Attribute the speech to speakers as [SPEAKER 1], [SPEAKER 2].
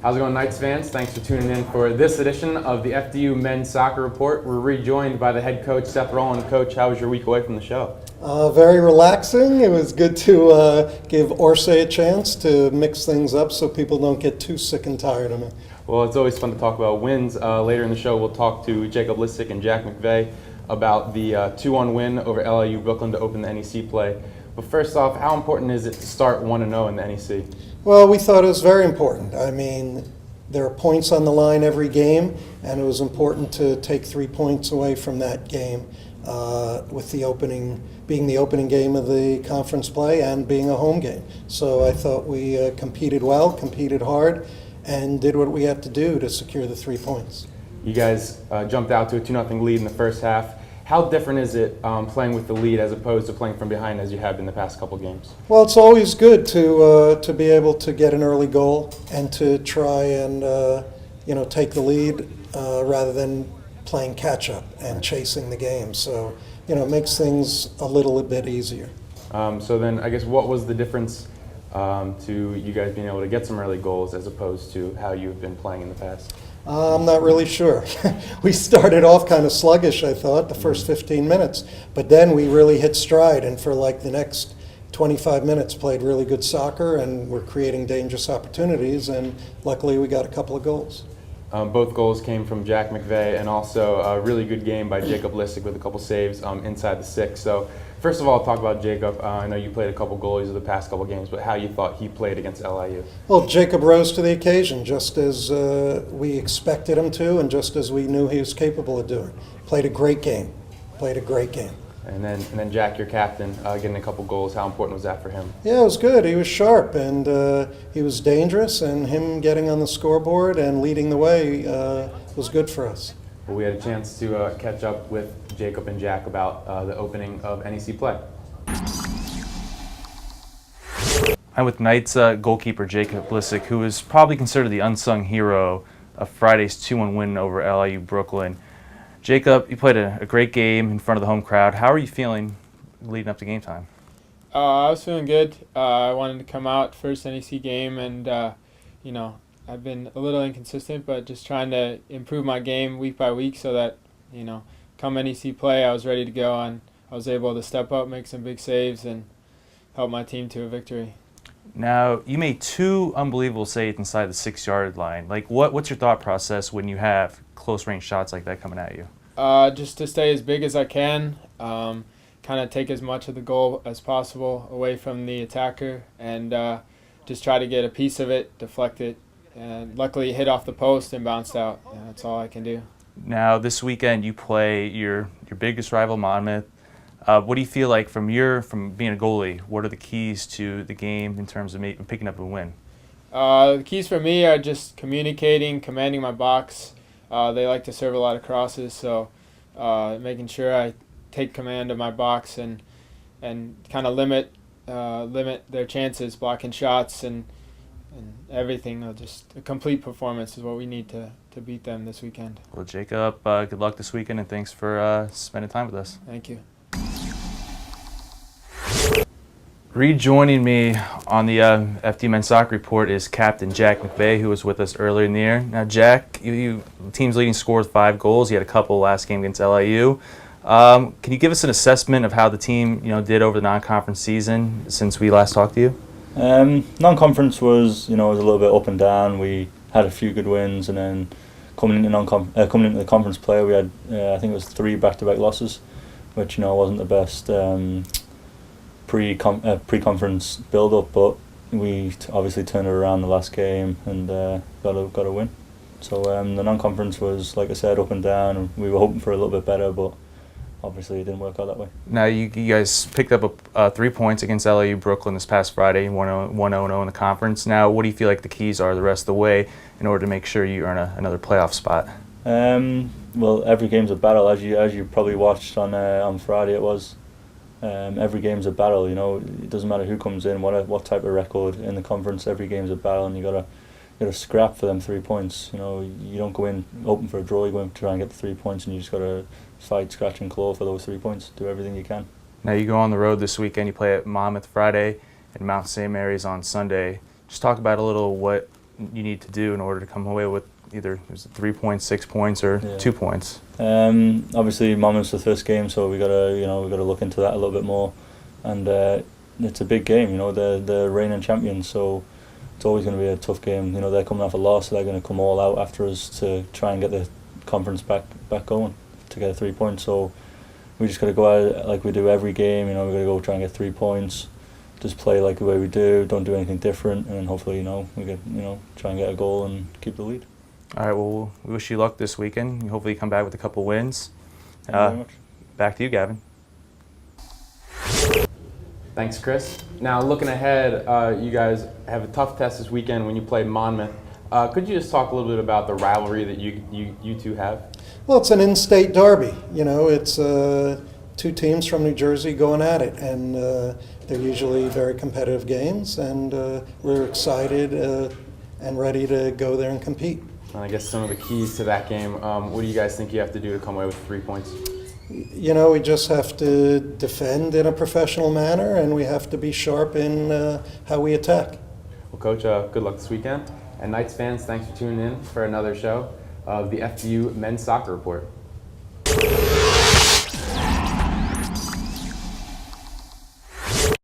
[SPEAKER 1] How's it going, Knights fans? Thanks for tuning in for this edition of the FDU Men's Soccer Report. We're rejoined by the head coach, Seth Roland. Coach, how was your week away from the show?
[SPEAKER 2] Very relaxing. It was good to give Orsay a chance to mix things up so people don't get too sick and tired of me.
[SPEAKER 1] Well, it's always fun to talk about wins. Later in the show, we'll talk to Jacob Lissek and Jack McVey about the 2-1 win over LIU Brooklyn to open the NEC play. But first off, how important is it to start 1-0 in the NEC?
[SPEAKER 2] Well, we thought it was very important. I mean, there are points on the line every game, and it was important to take 3 points away from that game with the opening, being the opening game of the conference play and being a home game. So I thought we competed well, competed hard, and did what we had to do to secure the 3 points.
[SPEAKER 1] You guys jumped out to a 2-0 lead in the first half. How different is it playing with the lead as opposed to playing from behind as you have in the past couple games?
[SPEAKER 2] Well, it's always good to be able to get an early goal and to try and take the lead rather than playing catch up and chasing the game. So it makes things a little bit easier.
[SPEAKER 1] So then, I guess, what was the difference to you guys being able to get some early goals as opposed to how you've been playing in the past?
[SPEAKER 2] I'm not really sure. We started off kind of sluggish, I thought, the first 15 minutes. But then we really hit stride, and for like the next 25 minutes played really good soccer, and we're creating dangerous opportunities, and luckily we got a couple of goals.
[SPEAKER 1] Both goals came from Jack McVey, and also a really good game by Jacob Lissek with a couple saves inside the six. So first of all, talk about Jacob. I know you played a couple goalies of the past couple games, but how you thought he played against LIU?
[SPEAKER 2] Well, Jacob rose to the occasion, just as we expected him to, and just as we knew he was capable of doing. Played a great game. And
[SPEAKER 1] then Jack, your captain, getting a couple goals. How important was that for him?
[SPEAKER 2] Yeah, it was good. He was sharp, and he was dangerous, and him getting on the scoreboard and leading the way was good for us.
[SPEAKER 1] Well, we had a chance to catch up with Jacob and Jack about the opening of NEC play. I'm with Knights goalkeeper Jacob Lissek, who is probably considered the unsung hero of Friday's 2-1 win over LIU Brooklyn. Jacob, you played a great game in front of the home crowd. How are you feeling leading up to game time?
[SPEAKER 3] I was feeling good. I wanted to come out first NEC game, and I've been a little inconsistent, but just trying to improve my game week by week so that come NEC play, I was ready to go, and I was able to step up, make some big saves, and help my team to a victory.
[SPEAKER 4] Now, you made 2 unbelievable saves inside the 6-yard line. What's your thought process when you have close-range shots like that coming at you?
[SPEAKER 3] Just to stay as big as I can, kind of take as much of the goal as possible away from the attacker, and just try to get a piece of it, deflect it, and luckily hit off the post and bounced out. That's all I can do.
[SPEAKER 4] Now, this weekend you play your biggest rival, Monmouth. What do you feel like from being a goalie? What are the keys to the game in terms of picking up a win?
[SPEAKER 3] The keys for me are just communicating, commanding my box. They like to serve a lot of crosses, so making sure I take command of my box and kind of limit their chances, blocking shots and everything. Just a complete performance is what we need to beat them this weekend.
[SPEAKER 4] Well, Jacob, good luck this weekend, and thanks for spending time with us.
[SPEAKER 3] Thank you.
[SPEAKER 4] Rejoining me on the FDU Men's Soccer Report is Captain Jack McVey, who was with us earlier in the year. Now, Jack, the team's leading scorer with 5 goals. You had a couple last game against LIU. Can you give us an assessment of how the team did over the non-conference season since we last talked to you?
[SPEAKER 5] Non-conference was a little bit up and down. We had a few good wins, and then coming into the conference play, we had I think it was 3 back-to-back losses, which wasn't the best pre-conference build-up, but we obviously turned it around the last game and got a win. So the non-conference was, like I said, up and down, and we were hoping for a little bit better, but obviously it didn't work out that way.
[SPEAKER 4] Now, you guys picked up 3 points against LIU Brooklyn this past Friday, 1-0 in the conference. Now, what do you feel like the keys are the rest of the way in order to make sure you earn another playoff spot?
[SPEAKER 5] Well, every game's a battle, as you probably watched on Friday. It was every game's a battle. It doesn't matter who comes in, what type of record in the conference. Every game's a battle, and you gotta scrap for them 3 points. You don't go in open for a draw. You go in to try and get the 3 points, and you just gotta fight, scratch and claw for those 3 points. Do everything you can.
[SPEAKER 4] Now you go on the road this weekend. You play at Monmouth Friday and Mount St. Mary's on Sunday. Just talk about a little what
[SPEAKER 1] you need to do in order to come away with either 3 points, 6 points, or
[SPEAKER 5] Yeah.
[SPEAKER 1] 2 points?
[SPEAKER 5] Obviously, Monmouth's the first game, so we gotta look into that a little bit more. And it's a big game. They're reigning champions, so it's always going to be a tough game. They're coming off a loss, so they're going to come all out after us to try and get the conference back going to get 3 points. So we just got to go at it like we do every game. We got to go try and get 3 points. Just play like the way we do. Don't do anything different, and then hopefully, we get try and get a goal and keep the lead.
[SPEAKER 1] All right, well, we wish you luck this weekend. Hopefully you come back with a couple wins.
[SPEAKER 5] Thank you very much.
[SPEAKER 1] Back to you, Gavin.
[SPEAKER 6] Thanks, Chris. Now, looking ahead, you guys have a tough test this weekend when you play Monmouth. Could you just talk a little bit about the rivalry that you two have?
[SPEAKER 2] Well, it's an in-state derby. It's two teams from New Jersey going at it, and they're usually very competitive games, and we're excited and ready to go there and compete.
[SPEAKER 6] And I guess some of the keys to that game, what do you guys think you have to do to come away with 3 points?
[SPEAKER 2] We just have to defend in a professional manner, and we have to be sharp in how we attack.
[SPEAKER 6] Well, Coach, good luck this weekend. And Knights fans, thanks for tuning in for another show of the FDU Men's Soccer Report.